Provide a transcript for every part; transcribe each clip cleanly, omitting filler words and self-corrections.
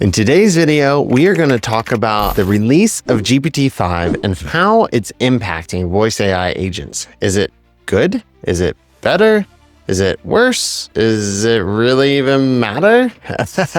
In today's video, we are going to talk about the release of GPT-5 and how it's impacting voice AI agents. Is it good? Is it better? Is it worse? Is it really even matter?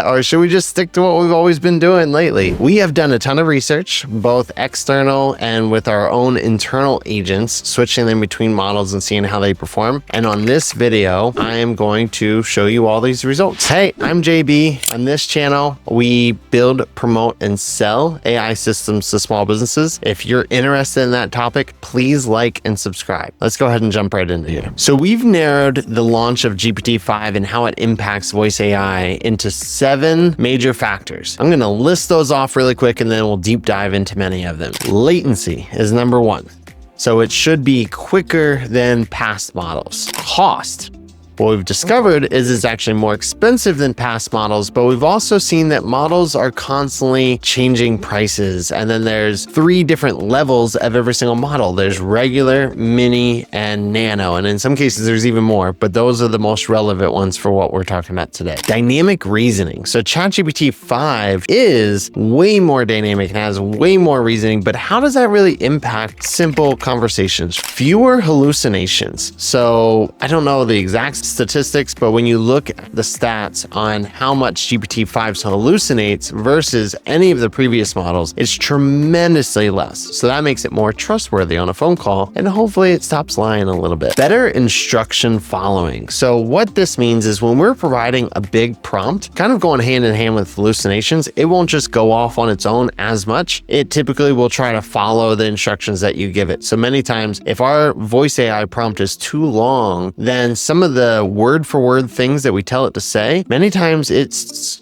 Or should we just stick to what we've always been doing lately? We have done a ton of research, both external and with our own internal agents, switching them between models and seeing how they perform. And on this video, I am going to show you all these results. Hey, I'm JB. On this channel, we build, promote, and sell AI systems to small businesses. If you're interested in that topic, please like and subscribe. Let's go ahead and jump right into here. So we've narrowed the launch of GPT-5 and how it impacts voice AI into 7 major factors. I'm going to list those off really quick and then we'll deep dive into many of them. Latency is number 1. So it should be quicker than past models. Cost. What we've discovered is it's actually more expensive than past models, but we've also seen that models are constantly changing prices. And then there's 3 different levels of every single model. There's regular, mini, and nano. And in some cases, there's even more, but those are the most relevant ones for what we're talking about today. Dynamic reasoning. So ChatGPT-5 is way more dynamic and has way more reasoning, but how does that really impact simple conversations? Fewer hallucinations. So I don't know the exact statistics, but when you look at the stats on how much GPT-5 hallucinates versus any of the previous models, it's tremendously less. So that makes it more trustworthy on a phone call, and hopefully it stops lying a little bit. Better instruction following. So what this means is when we're providing a big prompt, kind of going hand in hand with hallucinations, it won't just go off on its own as much. It typically will try to follow the instructions that you give it. So many times, if our voice AI prompt is too long, then some of the word for word things that we tell it to say, many times it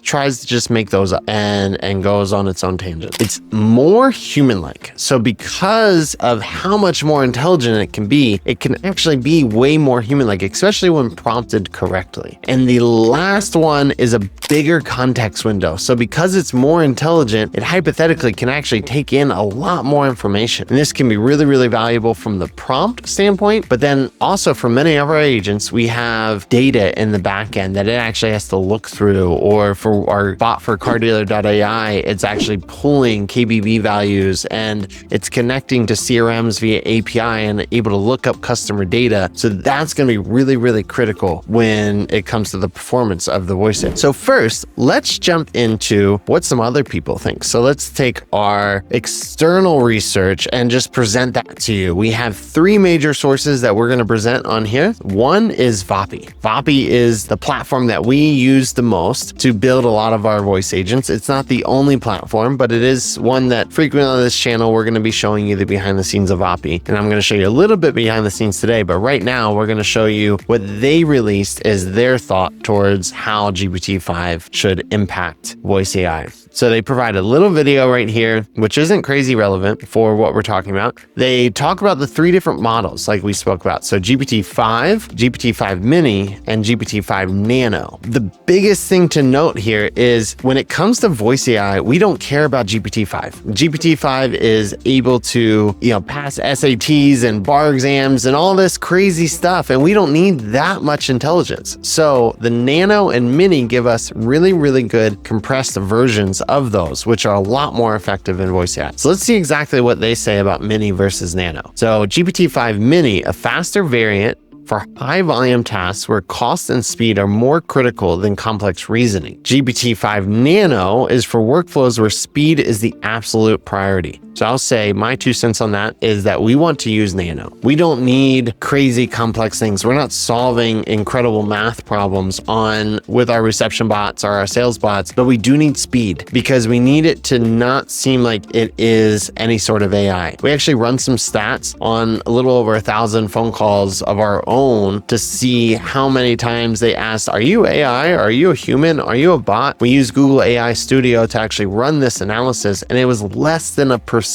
tries to just make those up and goes on its own tangent. It's more human-like. So because of how much more intelligent it can actually be way more human-like, especially when prompted correctly. And the last one is a bigger context window. So because it's more intelligent, it hypothetically can actually take in a lot more information. And this can be really, really valuable from the prompt standpoint, but then also for many of our agents, we have data in the back end that it actually has to look through, or for our bot for CarDealer.AI, it's actually pulling KBB values and it's connecting to CRMs via API and able to look up customer data. So that's going to be really, really critical when it comes to the performance of the voice AI. So first, let's jump into what some other people think. So let's take our external research and just present that to you. We have 3 major sources that we're going to present on here. One is Vapi. Vapi is the platform that we use the most to build a lot of our voice agents. It's not the only platform, but it is one that frequently on this channel, we're going to be showing you the behind the scenes of Vapi. And I'm going to show you a little bit behind the scenes today, but right now we're going to show you what they released as their thought towards how GPT-5 should impact voice AI. So they provide a little video right here, which isn't crazy relevant for what we're talking about. They talk about the 3 different models like we spoke about. So GPT-5, GPT-5 mini, and GPT-5 nano. The biggest thing to note here is when it comes to voice AI, we don't care about GPT-5. GPT-5 is able to, pass SATs and bar exams and all this crazy stuff, and we don't need that much intelligence. So the nano and mini give us really, really good compressed versions of those, which are a lot more effective in voice AI. So let's see exactly what they say about mini versus nano. So GPT-5 mini, a faster variant for high volume tasks where cost and speed are more critical than complex reasoning. GPT-5 nano is for workflows where speed is the absolute priority. So I'll say my 2 cents on that is that we want to use nano. We don't need crazy complex things. We're not solving incredible math problems with our reception bots or our sales bots, but we do need speed because we need it to not seem like it is any sort of AI. We actually run some stats on a little over 1,000 phone calls of our own to see how many times they asked, are you AI? Are you a human? Are you a bot? We use Google AI Studio to actually run this analysis, and it was less than a percentage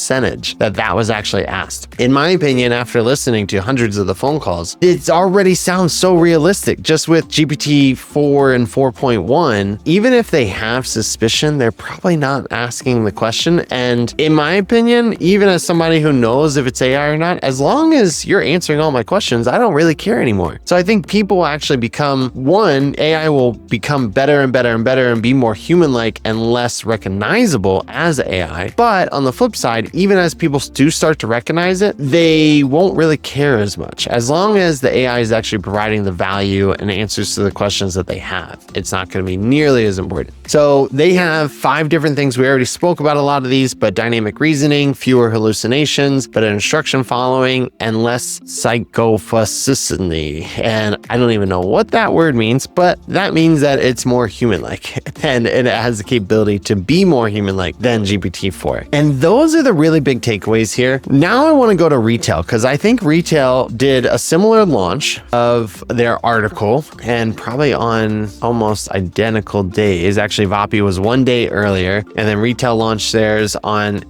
that was actually asked. In my opinion, after listening to hundreds of the phone calls, it already sounds so realistic. Just with GPT-4 and 4.1, even if they have suspicion, they're probably not asking the question. And in my opinion, even as somebody who knows if it's AI or not, as long as you're answering all my questions, I don't really care care anymore. So I think people will actually become, one, AI will become better and better and better and be more human-like and less recognizable as AI. But on the flip side, even as people do start to recognize it, they won't really care as much. As long as the AI is actually providing the value and answers to the questions that they have, it's not going to be nearly as important. So they have 5 different things. We already spoke about a lot of these, but dynamic reasoning, fewer hallucinations, better instruction following, and less psychophysicity. And I don't even know what that word means, but that means that it's more human-like and it has the capability to be more human-like than GPT-4. And those are the really big takeaways here. Now I want to go to retail, because I think retail did a similar launch of their article, and probably on almost identical days. Actually, Vapi was 1 day earlier, and then retail launched theirs on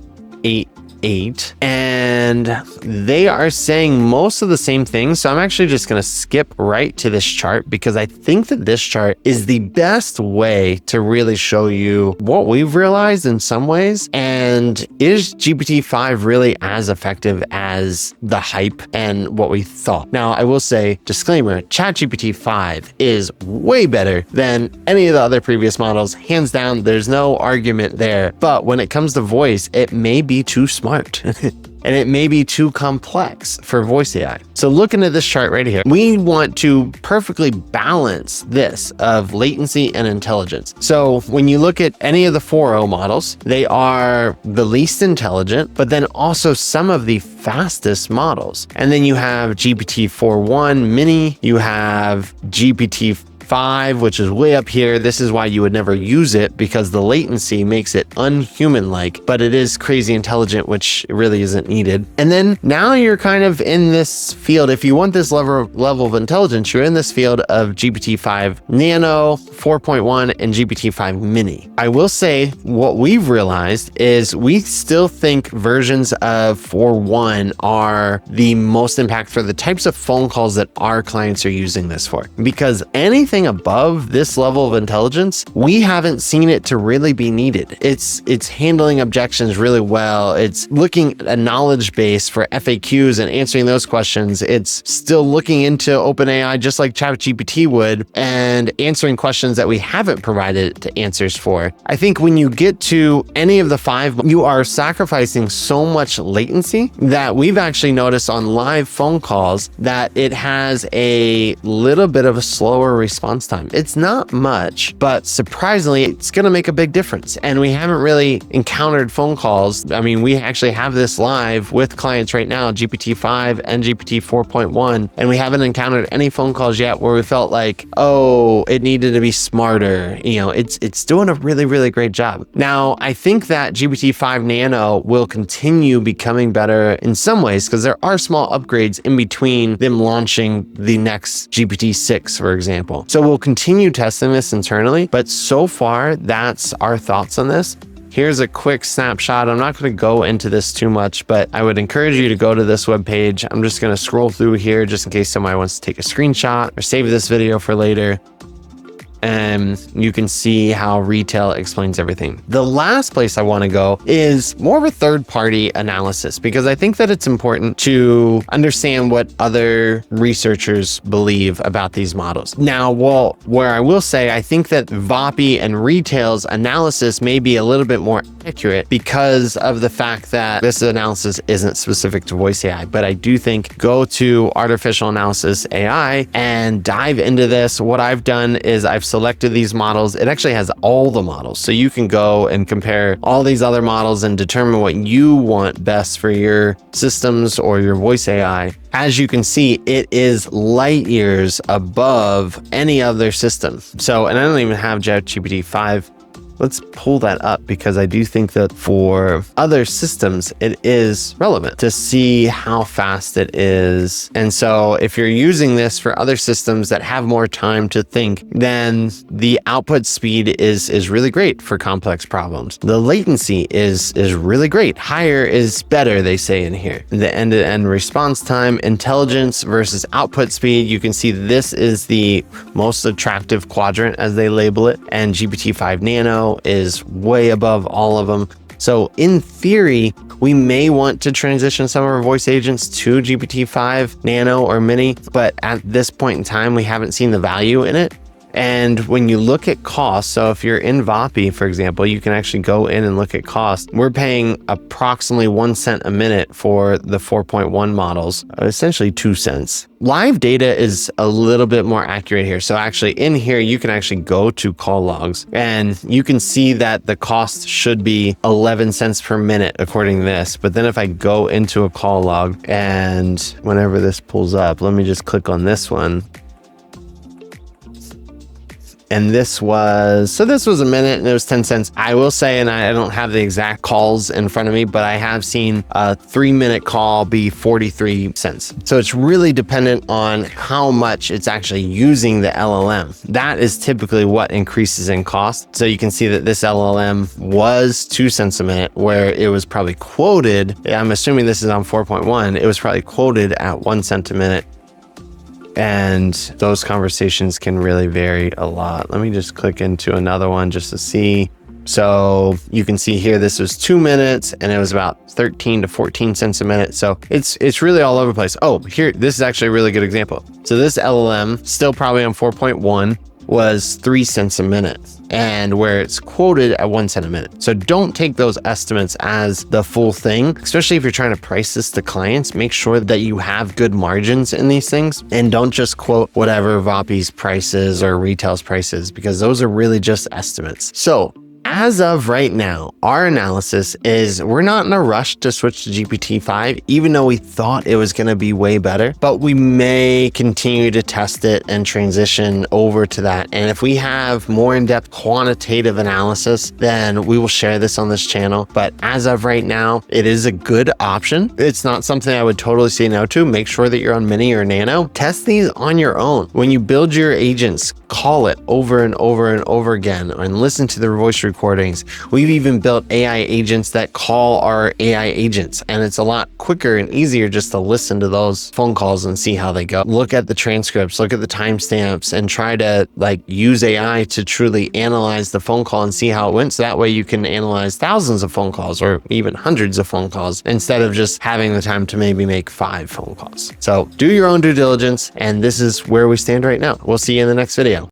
8/8, and they are saying most of the same things. So I'm actually just going to skip right to this chart, because I think that this chart is the best way to really show you what we've realized in some ways. And is GPT-5 really as effective as the hype and what we thought? Now, I will say, disclaimer, ChatGPT-5 is way better than any of the other previous models. Hands down, there's no argument there. But when it comes to voice, it may be too smart. And it may be too complex for voice AI. So looking at this chart right here, we want to perfectly balance this of latency and intelligence. So when you look at any of the 4.0 models, they are the least intelligent, but then also some of the fastest models. And then you have GPT-4.1 mini, you have GPT-5, which is way up here. This is why you would never use it, because the latency makes it unhuman-like, but it is crazy intelligent, which really isn't needed. And then now you're kind of in this field. If you want this level of intelligence, you're in this field of GPT-5 Nano, 4.1, and GPT-5 mini. I will say what we've realized is we still think versions of 4.1 are the most impactful for the types of phone calls that our clients are using this for, because anything above this level of intelligence, we haven't seen it to really be needed. It's handling objections really well. It's looking at a knowledge base for FAQs and answering those questions. It's still looking into OpenAI just like ChatGPT would, and answering questions that we haven't provided the answers for. I think when you get to any of the 5, you are sacrificing so much latency that we've actually noticed on live phone calls that it has a little bit of a slower response time. It's not much, but surprisingly, it's going to make a big difference. And we haven't really encountered phone calls. I mean, we actually have this live with clients right now, GPT-5 and GPT-4.1, and we haven't encountered any phone calls yet where we felt like, oh, it needed to be smarter. You know, it's doing a really, really great job. Now, I think that GPT-5 Nano will continue becoming better in some ways, because there are small upgrades in between them launching the next GPT-6, for example. So we'll continue testing this internally, but so far, that's our thoughts on this. Here's a quick snapshot. I'm not going to go into this too much, but I would encourage you to go to this webpage. I'm just going to scroll through here just in case somebody wants to take a screenshot or save this video for later. And you can see how retail explains everything. The last place I want to go is more of a third-party analysis, because I think that it's important to understand what other researchers believe about these models. Now, where I will say, I think that Vapi and retail's analysis may be a little bit more accurate because of the fact that this analysis isn't specific to voice AI, but I do think go to artificial analysis AI and dive into this. What I've done is I've selected these models. It actually has all the models. So you can go and compare all these other models and determine what you want best for your systems or your voice AI. As you can see, it is light years above any other system. So, and I don't even have ChatGPT-5. Let's pull that up, because I do think that for other systems, it is relevant to see how fast it is. And so if you're using this for other systems that have more time to think, then the output speed is really great for complex problems. The latency is really great. Higher is better, they say in here. The end-to-end response time, intelligence versus output speed. You can see this is the most attractive quadrant, as they label it, and GPT-5 Nano is way above all of them. So in theory, we may want to transition some of our voice agents to GPT-5, Nano, or Mini, but at this point in time, we haven't seen the value in it. And when you look at cost, so if you're in Vapi, for example, you can actually go in and look at cost. We're paying approximately 1 cent a minute for the 4.1 models, essentially 2 cents. Live data is a little bit more accurate here. So actually in here, you can actually go to call logs and you can see that the cost should be 11 cents per minute according to this. But then if I go into a call log and whenever this pulls up, let me just click on this one. And this was a minute and it was 10 cents. I will say, and I don't have the exact calls in front of me, but I have seen a 3-minute call be 43 cents. So it's really dependent on how much it's actually using the LLM. That is typically what increases in cost. So you can see that this LLM was 2 cents a minute, where it was probably quoted, I'm assuming this is on 4.1, it was probably quoted at 1 cent a minute. And those conversations can really vary a lot. Let me just click into another one just to see. So you can see here, this was 2 minutes and it was about 13 to 14 cents a minute. So it's really all over the place. Oh, here, this is actually a really good example. So this LLM, still probably on 4.1, was 3 cents a minute, and where it's quoted at 1 cent a minute. So don't take those estimates as the full thing, especially if you're trying to price this to clients. Make sure that you have good margins in these things and don't just quote whatever Vapi's prices or retail's prices, because those are really just estimates. So as of right now, our analysis is we're not in a rush to switch to GPT-5, even though we thought it was going to be way better, but we may continue to test it and transition over to that. And if we have more in-depth quantitative analysis, then we will share this on this channel. But as of right now, it is a good option. It's not something I would totally say no to. Make sure that you're on Mini or Nano. Test these on your own. When you build your agents, call it over and over and over again and listen to their voice recordings. We've even built AI agents that call our AI agents, and it's a lot quicker and easier just to listen to those phone calls and see how they go. Look at the transcripts, look at the timestamps, and try to use AI to truly analyze the phone call and see how it went. So that way you can analyze thousands of phone calls or even hundreds of phone calls instead of just having the time to maybe make 5 phone calls. So do your own due diligence, and this is where we stand right now. We'll see you in the next video.